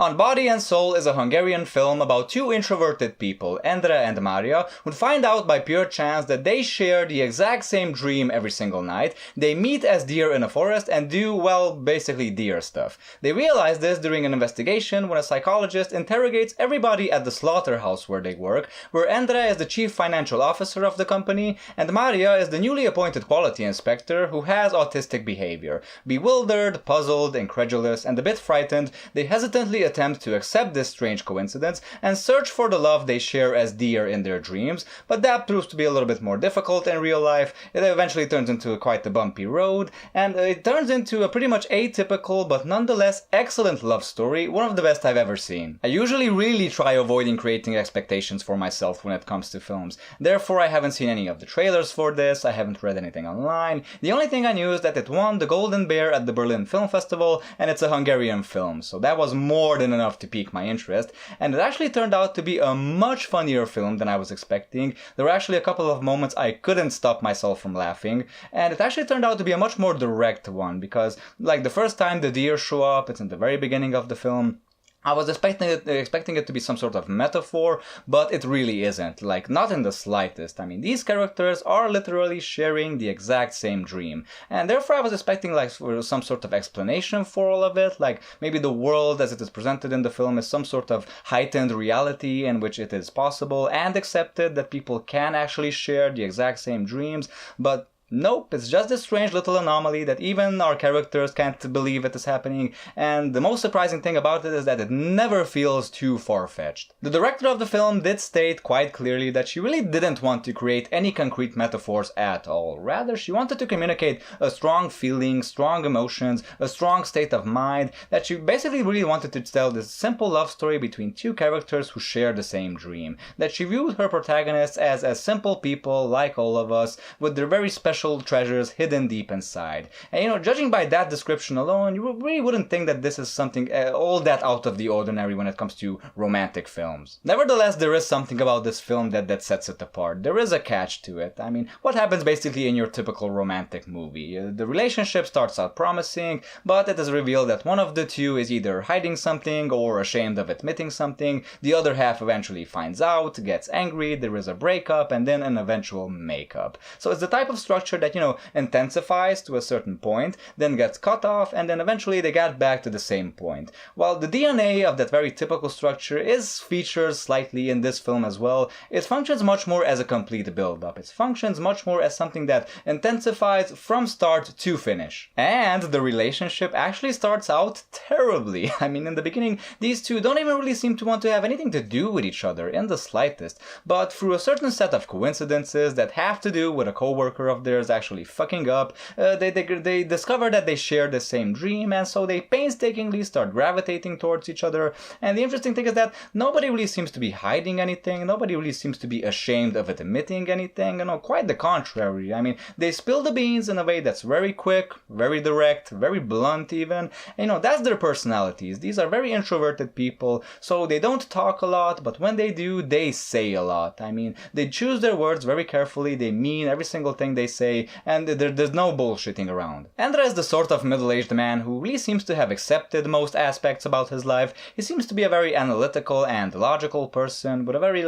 On Body and Soul is a Hungarian film about two introverted people, Endre and Maria, who find out by pure chance that they share the exact same dream every single night. They meet as deer in a forest and do, well, basically deer stuff. They realize this during an investigation when a psychologist interrogates everybody at the slaughterhouse where they work, where Endre is the chief financial officer of the company, and Maria is the newly appointed quality inspector who has autistic behavior. Bewildered, puzzled, incredulous, and a bit frightened, they hesitantly attempt to accept this strange coincidence and search for the love they share as deer in their dreams, but that proves to be a little bit more difficult in real life. It eventually turns into quite a bumpy road, and it turns into a pretty much atypical but nonetheless excellent love story, one of the best I've ever seen. I usually really try avoiding creating expectations for myself when it comes to films, therefore I haven't seen any of the trailers for this, I haven't read anything online. The only thing I knew is that it won the Golden Bear at the Berlin Film Festival, and it's a Hungarian film, so that was more than enough to pique my interest, and it actually turned out to be a much funnier film than I was expecting. There were actually a couple of moments I couldn't stop myself from laughing, and it actually turned out to be a much more direct one, because like the first time the deer show up, it's in the very beginning of the film, I was expecting it to be some sort of metaphor, but it really isn't, like not in the slightest. I mean, these characters are literally sharing the exact same dream, and therefore I was expecting like for some sort of explanation for all of it, like maybe the world as it is presented in the film is some sort of heightened reality in which it is possible and accepted that people can actually share the exact same dreams, but nope, it's just this strange little anomaly that even our characters can't believe it is happening, and the most surprising thing about it is that it never feels too far-fetched. The director of the film did state quite clearly that she really didn't want to create any concrete metaphors at all. Rather, she wanted to communicate a strong feeling, strong emotions, a strong state of mind, that she basically really wanted to tell this simple love story between two characters who share the same dream. That she viewed her protagonists as simple people like all of us, with their very special treasures hidden deep inside. And judging by that description alone, you really wouldn't think that this is something all that out of the ordinary when it comes to romantic films. Nevertheless, there is something about this film that sets it apart. There is a catch to it. I mean, what happens basically in your typical romantic movie? The relationship starts out promising, but it is revealed that one of the two is either hiding something or ashamed of admitting something. The other half eventually finds out, gets angry, there is a breakup, and then an eventual makeup. So it's the type of structure that, intensifies to a certain point, then gets cut off, and then eventually they get back to the same point. While the DNA of that very typical structure is featured slightly in this film as well, it functions much more as a complete build-up. It functions much more as something that intensifies from start to finish. And the relationship actually starts out terribly. I mean, in the beginning, these two don't even really seem to want to have anything to do with each other in the slightest, but through a certain set of coincidences that have to do with a co-worker of theirs actually fucking up, they discover that they share the same dream, and so they painstakingly start gravitating towards each other. And the interesting thing is that nobody really seems to be hiding anything, nobody really seems to be ashamed of admitting anything, quite the contrary. I mean, they spill the beans in a way that's very quick, very direct, very blunt even. That's their personalities. These are very introverted people, so they don't talk a lot, but when they do, they say a lot. I mean, they choose their words very carefully, they mean every single thing they say, and there's no bullshitting around. Endre is the sort of middle-aged man who really seems to have accepted most aspects about his life. He seems to be a very analytical and logical person, with a very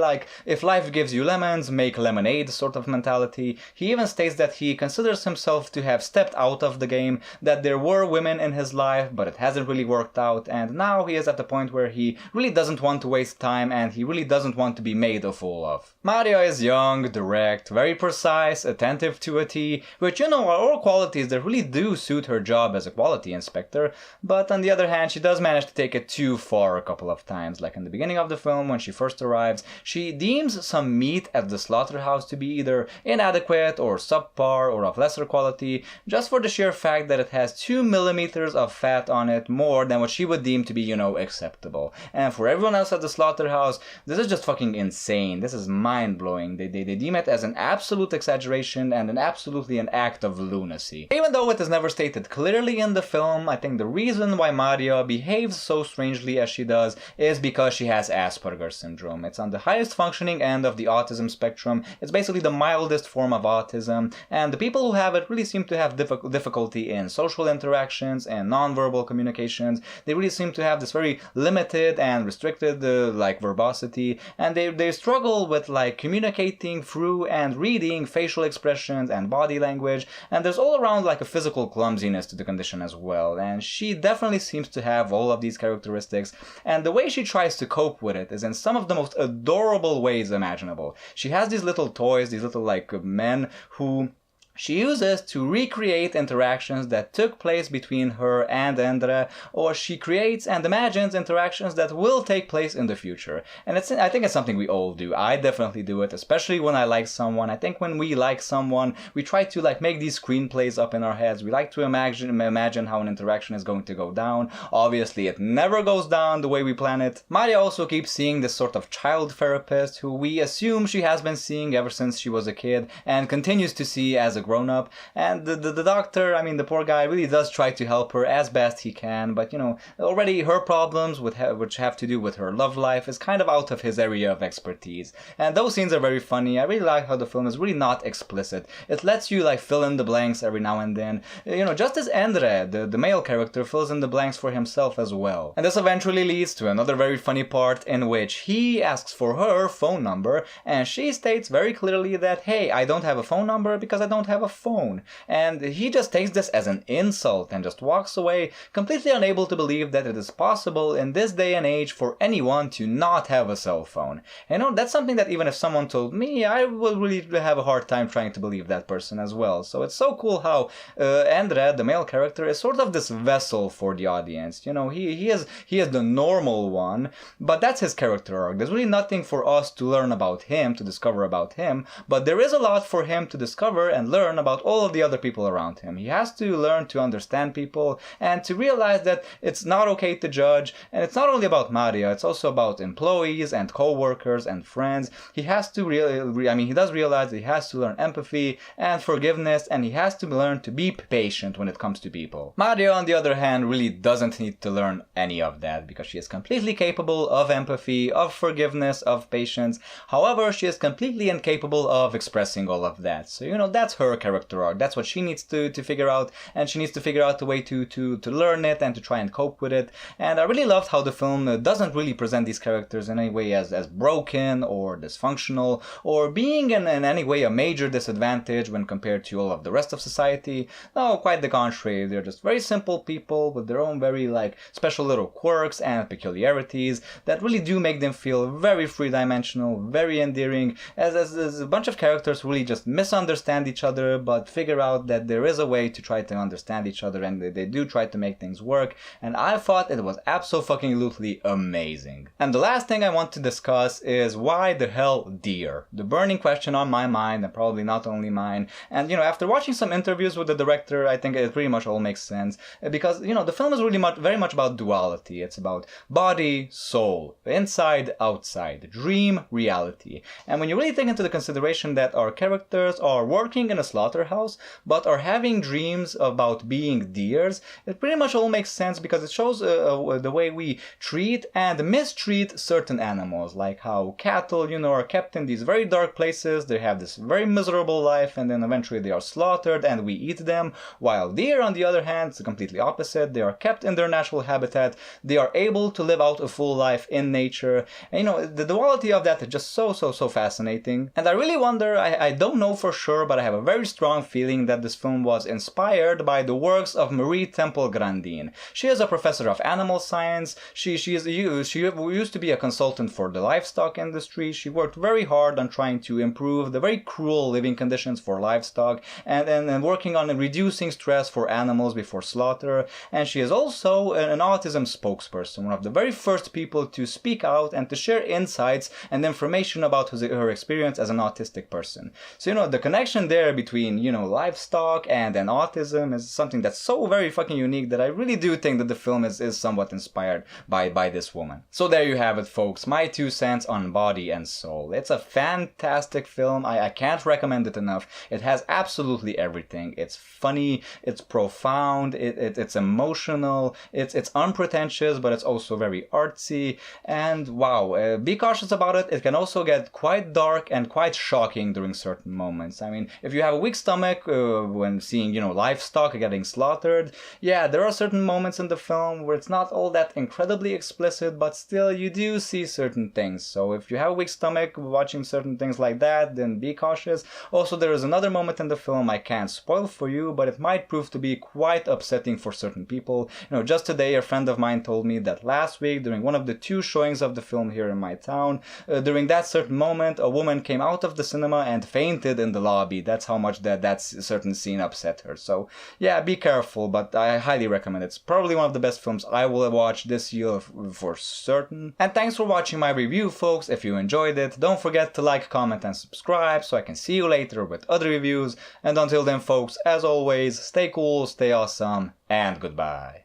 if life gives you lemons, make lemonade sort of mentality. He even states that he considers himself to have stepped out of the game, that there were women in his life, but it hasn't really worked out, and now he is at the point where he really doesn't want to waste time, and he really doesn't want to be made a fool of. Maria is young, direct, very precise, attentive to a T, which are all qualities that really do suit her job as a quality inspector, but on the other hand, she does manage to take it too far a couple of times. Like in the beginning of the film, when she first arrives, she deems some meat at the slaughterhouse to be either inadequate or subpar or of lesser quality, just for the sheer fact that it has 2 millimeters of fat on it more than what she would deem to be, acceptable. And for everyone else at the slaughterhouse, this is just fucking insane. This is mind-blowing. They deem it as an absolute exaggeration and an absolutely an act of lunacy. Even though it is never stated clearly in the film, I think the reason why Maria behaves so strangely as she does is because she has Asperger's syndrome. It's on the highest functioning end of the autism spectrum. It's basically the mildest form of autism, and the people who have it really seem to have difficulty in social interactions and nonverbal communications. They really seem to have this very limited and restricted like verbosity, and they struggle with like communicating through and reading facial expressions and body language, and there's all around like a physical clumsiness to the condition as well, and she definitely seems to have all of these characteristics, and the way she tries to cope with it is in some of the most adorable ways imaginable. She has these little toys, these little like men who she uses to recreate interactions that took place between her and Endre, or she creates and imagines interactions that will take place in the future. And I think it's something we all do. I definitely do it, especially when I like someone. I think when we like someone, we try to like make these screenplays up in our heads. We like to imagine how an interaction is going to go down. Obviously, it never goes down the way we plan it. Maria also keeps seeing this sort of child therapist who we assume she has been seeing ever since she was a kid and continues to see as a grown-up, and the doctor, I mean the poor guy, really does try to help her as best he can, but you know, already her problems which have to do with her love life is kind of out of his area of expertise, and those scenes are very funny. I really like how the film is really not explicit. It lets you like fill in the blanks every now and then, you know, just as Endre, the male character, fills in the blanks for himself as well. And this eventually leads to another very funny part in which he asks for her phone number, and she states very clearly that, hey, I don't have a phone number because I don't have a phone. And he just takes this as an insult and just walks away, completely unable to believe that it is possible in this day and age for anyone to not have a cell phone. You know, that's something that even if someone told me, I would really have a hard time trying to believe that person as well. So it's so cool how Endre, the male character, is sort of this vessel for the audience. You know, he is the normal one, but that's his character arc. There's really nothing for us to learn about him, to discover about him, but there is a lot for him to discover and learn about all of the other people around him. He has to learn to understand people and to realize that it's not okay to judge, and it's not only about Maria, it's also about employees and co-workers and friends. He has to he does realize that he has to learn empathy and forgiveness, and he has to learn to be patient when it comes to people. Maria, on the other hand, really doesn't need to learn any of that because she is completely capable of empathy, of forgiveness, of patience. However, she is completely incapable of expressing all of that. So, you know, that's her character arc. That's what she needs to figure out, and she needs to figure out a way to learn it and to try and cope with it. And I really loved how the film doesn't really present these characters in any way as broken or dysfunctional or being in any way a major disadvantage when compared to all of the rest of society. No, quite the contrary. They're just very simple people with their own very like special little quirks and peculiarities that really do make them feel very three-dimensional, very endearing, as a bunch of characters who really just misunderstand each other but figure out that there is a way to try to understand each other, and they do try to make things work. And I thought it was absolutely amazing. And the last thing I want to discuss is why the hell deer? The burning question on my mind, and probably not only mine. And you know, after watching some interviews with the director, I think it pretty much all makes sense, because you know, the film is really very much about duality. It's about body, soul, inside, outside, dream, reality. And when you really take into the consideration that our characters are working in a slaughterhouse but are having dreams about being deers, it pretty much all makes sense, because it shows the way we treat and mistreat certain animals, like how cattle, you know, are kept in these very dark places. They have this very miserable life, and then eventually they are slaughtered and we eat them, while deer, on the other hand, is completely opposite. They are kept in their natural habitat. They are able to live out a full life in nature. And you know, the duality of that is just so fascinating. And I really wonder, I don't know for sure, but I have a very strong feeling that this film was inspired by the works of Marie Temple Grandin. She is a professor of animal science. She used to be a consultant for the livestock industry. She worked very hard on trying to improve the very cruel living conditions for livestock and working on reducing stress for animals before slaughter. And she is also an autism spokesperson, one of the very first people to speak out and to share insights and information about her experience as an autistic person. So, you know, the connection there between, you know, livestock and autism is something that's so very fucking unique that I really do think that the film is somewhat inspired by this woman. So there you have it, folks. My 2 cents on Body and Soul. It's a fantastic film. I can't recommend it enough. It has absolutely everything. It's funny, it's profound, it's emotional, it's unpretentious, but it's also very artsy. And wow, be cautious about it. It can also get quite dark and quite shocking during certain moments. I mean, if you have a weak stomach when seeing, you know, livestock getting slaughtered, yeah, there are certain moments in the film where it's not all that incredibly explicit, but still you do see certain things. So if you have a weak stomach watching certain things like that, then be cautious. Also, there is another moment in the film I can't spoil for you, but it might prove to be quite upsetting for certain people. You know, just today a friend of mine told me that last week during one of the 2 showings of the film here in my town, during that certain moment a woman came out of the cinema and fainted in the lobby. That's how much that certain scene upset her. So yeah, be careful, but I highly recommend it. It's probably one of the best films I will watch this year for certain. And thanks for watching my review, folks. If you enjoyed it, don't forget to like, comment and subscribe so I can see you later with other reviews. And until then, folks, as always, stay cool, stay awesome, and goodbye.